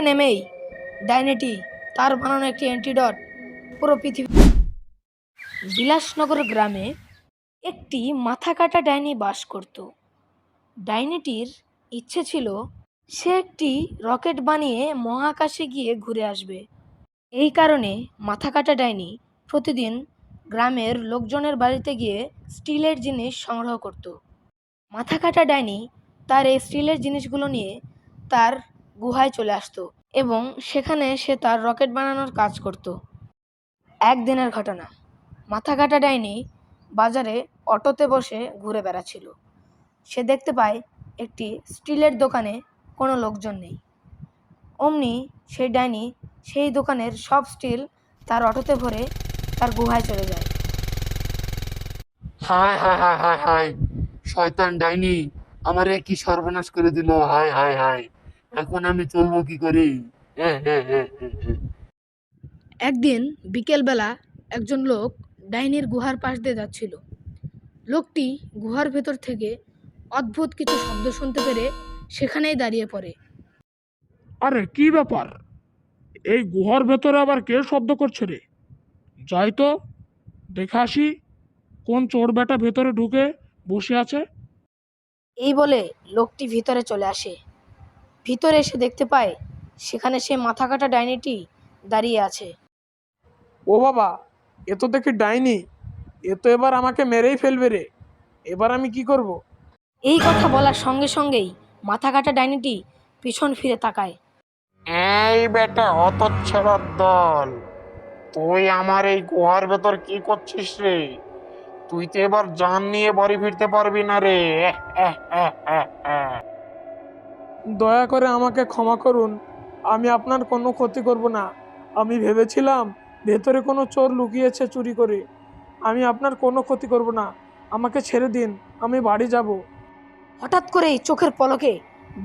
নেমেই ডাইনিটি তার বানানো একটি অ্যান্টিডট পুরো পৃথিবী। বিলাসনগর গ্রামে একটি মাথা কাটা ডাইনি বাস করত। ডাইনিটির ইচ্ছে ছিল সে একটি রকেট বানিয়ে মহাকাশে গিয়ে ঘুরে আসবে। এই কারণে মাথা কাটা ডাইনি প্রতিদিন গ্রামের লোকজনের বাড়িতে গিয়ে স্টিলের জিনিস সংগ্রহ করত। মাথা কাটা ডাইনি তার এই স্টিলের জিনিসগুলো নিয়ে তার গুহায় চলে আসতো এবং সেখানে সে তার রকেট বানানোর কাজ করত। একদিনের ঘটনা, মাথা কাটা ডাইনি বাজারে অটোতে বসে ঘুরে বেড়াচ্ছিল। সে দেখতে পায় একটি স্টিলের দোকানে কোনো লোকজন নেই। অমনি সেই ডাইনি সেই দোকানের সব স্টিল তার অটোতে ভরে তার গুহায় চলে যায়। হায় হায় হায় হায় হায়, শয়তান ডাইনি আমারে কি সর্বনাশ করে দিল! হায় হায় হায়, এখন আমি চলবো কি করে? হ্যাঁ হ্যাঁ হ্যাঁ হ্যাঁ হ্যাঁ। একদিন বিকেলবেলা একজন লোক ডাইনির গুহার পাশ দিয়ে যাচ্ছিল। লোকটি গুহার ভেতর থেকে অদ্ভুত কিছু শব্দ শুনতে পেরে সেখানেই দাঁড়িয়ে পড়ে। আরে কি ব্যাপার? এই গুহার ভেতরে আবার কে শব্দ করছে রে? যাই তো দেখে আসি কোন চোর বেটা ভেতরে ঢুকে বসে আছে। এই বলে লোকটি ভিতরে চলে আসে। ভিতরে এসে দেখতে পায় সেখানে সে মাথা কাটা ডাইনিটি দাঁড়িয়ে আছে। ও বাবা, এ তো দেখি ডাইনি। এ তো এবার আমাকে মেরেই ফেলবে রে। এবার আমি কি করব? এই কথা বলার সঙ্গে সঙ্গেই মাথা কাটা ডাইনিটি পিছন ফিরে তাকায়। এই বেটা হতচ্ছাড়ার দল, তুই আমার এই গুহার ভেতর কি করছিস রে? তুই তো এবার জান নিয়ে বাড়ি ফিরতে পারবি না রে। দয়া করে আমাকে ক্ষমা করুন। আমি আপনার কোনো ক্ষতি করব না। আমি ভেবেছিলাম ভেতরে কোনো চোর লুকিয়েছে চুরি করে। আমি আপনার কোনো ক্ষতি করব না। আমাকে ছেড়ে দিন, আমি বাড়ি যাব। হঠাৎ করেই চোখের পলকে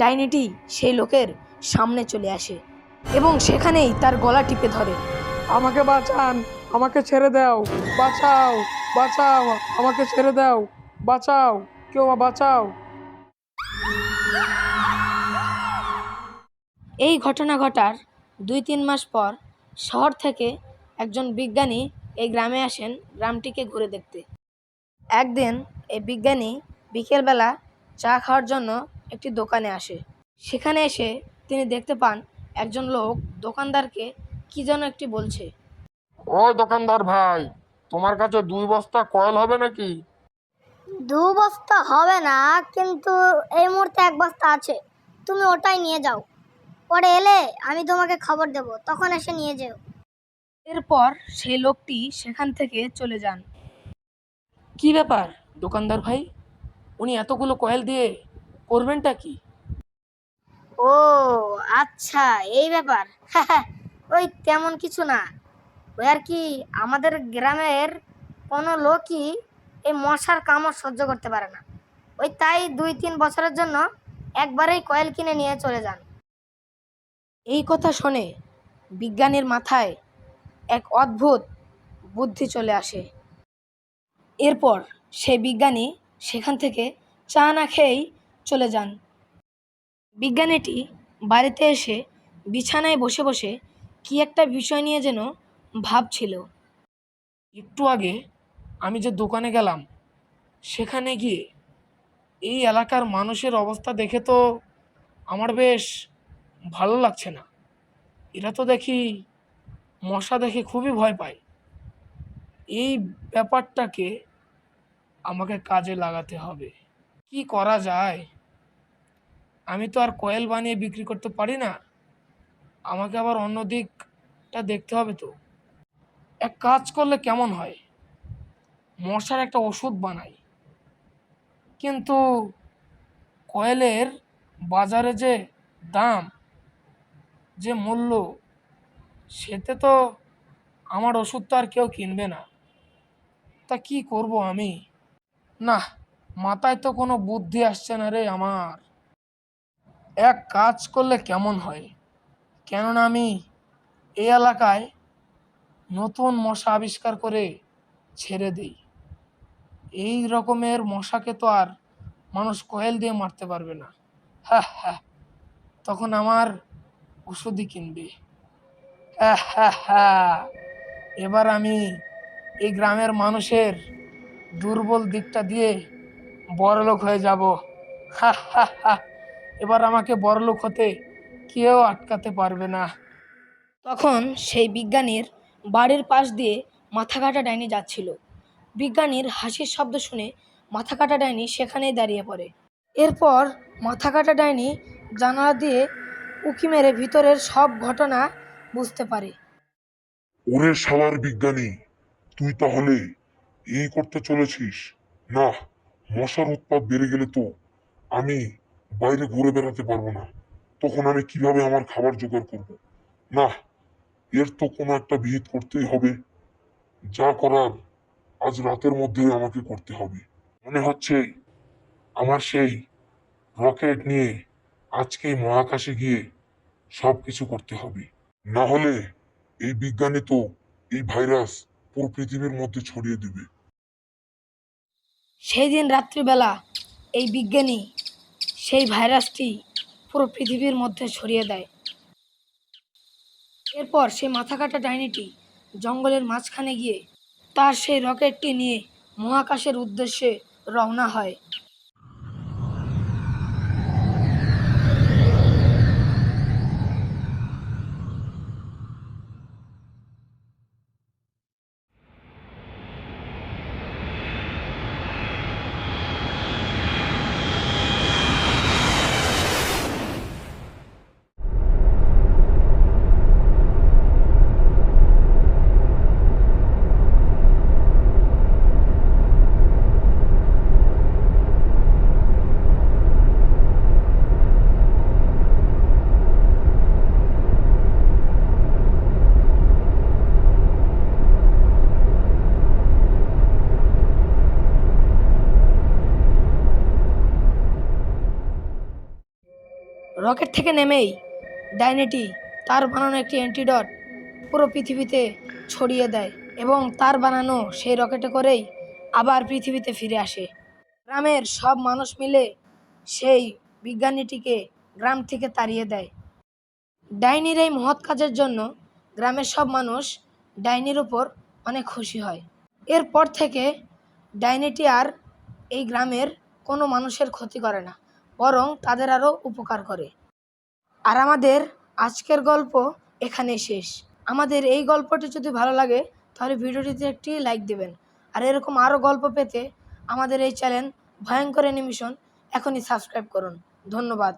ডাইনিটি সেই লোকের সামনে চলে আসে এবং সেখানেই তার গলা টিপে ধরে। আমাকে বাঁচান, আমাকে ছেড়ে দাও, বাঁচাও, বাঁচাও, আমাকে ছেড়ে দাও, বাঁচাও, কেউ বাঁচাও। এই ঘটনা ঘটার 2-3 মাস পর শহর থেকে একজন বিজ্ঞানী এই গ্রামে আসেন গ্রামটিকে ঘুরে দেখতে। একদিন এই বিজ্ঞানী বিকেলবেলা চা খাওয়ার জন্য একটি দোকানে আসে। সেখানে এসে তিনি দেখতে পান একজন লোক দোকানদারকে কি যেন একটি বলছে। ও দোকানদার ভাই, তোমার কাছে 2 বস্তা কয়েল হবে নাকি? 2 বস্তা হবে না, কিন্তু এই মুহূর্তে 1 বস্তা আছে। তুমি ওটাই নিয়ে যাও, পরে এলে আমি তোমাকে খবর দেব, তখন এসে নিয়ে যেও। এরপর সেই লোকটি সেখান থেকে চলে যান। কি ব্যাপার দোকানদার ভাই, উনি এতগুলো কয়েল দিয়ে করবেনটা কি? ও আচ্ছা, এই ব্যাপার। ওই তেমন কিছু না। ওই আর কি, আমাদের গ্রামের কোনো লোকই এই মশার কামড় সহ্য করতে পারে না। ওই তাই 2-3 বছরের জন্য একবারেই কয়েল কিনে নিয়ে চলে যান। এই কথা শুনে বিজ্ঞানীর মাথায় এক অদ্ভুত বুদ্ধি চলে আসে। এরপর সেই বিজ্ঞানী সেখান থেকে চা না খেয়েই চলে যান। বিজ্ঞানীটি বাড়িতে এসে বিছানায় বসে বসে কি একটা বিষয় নিয়ে যেন ভাবছিল। একটু আগে আমি যে দোকানে গেলাম, সেখানে গিয়ে এই এলাকার মানুষের অবস্থা দেখে তো আমার বেশ ভালো লাগছে না। এরা তো দেখি মশা দেখে খুবই ভয় পায়। এই ব্যাপারটাকে আমাকে কাজে লাগাতে হবে। কি করা যায়? আমি তো আর কয়েল বানিয়ে বিক্রি করতে পারি না। আমাকে আবার অন্য দিকটা দেখতে হবে তো। এক কাজ করলে কেমন হয়, মশার একটা ওষুধ বানাই। কিন্তু কয়েলের বাজারে যে দাম, যে মূল্য, সেতে তো আমার ওষুধ তো আর কেউ কিনবে না। তা কি করব আমি? না, মাথায় তো কোনো বুদ্ধি আসছে না রে আমার। এক কাজ করলে কেমন হয়, কেননা আমি এই এলাকায় নতুন মশা আবিষ্কার করে ছেড়ে দিই। এই রকমের মশাকে তো আর মানুষ কয়েল দিয়ে মারতে পারবে না। হ্যাঁ হ্যাঁ, তখন আমার ওষুধই কিনবে। হ্যাঁ হ্যাঁ হ্যাঁ, এবার আমি এই গ্রামের মানুষের দুর্বল দিকটা দিয়ে বড়লোক হয়ে যাব। হা হা হা, এবার আমাকে বড়লোক হতে কেউ আটকাতে পারবে না। তখন সেই বিজ্ঞানীর বাড়ির পাশ দিয়ে মাথা কাটা ডাইনি যাচ্ছিল। বিজ্ঞানীর হাসির শব্দ শুনে মাথা কাটা ডাইনি সেখানেই দাঁড়িয়ে পড়ে। এরপর মাথা কাটা ডাইনি জানালা দিয়ে উঁকি মেরে ভিতরের সব ঘটনা বুঝতে পারে। ওরে শালার বিজ্ঞানী, তুই তাহলে এই করতে চলেছিস? না, মশার উৎপাত বেড়ে গেলে তো আমি বাইরে ঘুরে বেড়াতে পারবো না। তখন আমি কিভাবে আমার খাবার জোগাড় করব? না, এর তো কোনো একটা বিহিত করতেই হবে। যা করার আজ রাতের মধ্যেই আমাকে করতে হবে। মনে হচ্ছে আমার সেই রকেট নিয়ে আজকেই মহাকাশে গিয়ে সব কিছু করতে হবে। না হলে এই বিজ্ঞানী তো এই ভাইরাস পুরো পৃথিবীর মধ্যে ছড়িয়ে দিবে। সেই দিন রাত্রিবেলা এই বিজ্ঞানী সেই ভাইরাসটি পুরো পৃথিবীর মধ্যে ছড়িয়ে দেয়। এরপর সেই মাথা কাটা ডাইনিটি জঙ্গলের মাঝখানে গিয়ে তার সেই রকেটটি নিয়ে মহাকাশের উদ্দেশ্যে রওনা হয়। রকেট থেকে নেমেই ডাইনিটি তার বানানো একটি অ্যান্টিডট পুরো পৃথিবীতে ছড়িয়ে দেয় এবং তার বানানো সেই রকেটে করেই আবার পৃথিবীতে ফিরে আসে। গ্রামের সব মানুষ মিলে সেই বিজ্ঞানীটিকে গ্রাম থেকে তাড়িয়ে দেয়। ডাইনির এই মহৎ কাজের জন্য গ্রামের সব মানুষ ডাইনির উপর অনেক খুশি হয়। এরপর থেকে ডাইনিটি আর এই গ্রামের কোনো মানুষের ক্ষতি করে না, বরং তাদের আরও উপকার করে। আর আমাদের আজকের গল্প এখানেই শেষ। আমাদের এই গল্পটি যদি ভালো লাগে তাহলে ভিডিওটিতে একটি লাইক দেবেন। আর এরকম আরও গল্প পেতে আমাদের এই চ্যানেল ভয়ঙ্কর অ্যানিমেশন এখনই সাবস্ক্রাইব করুন। ধন্যবাদ।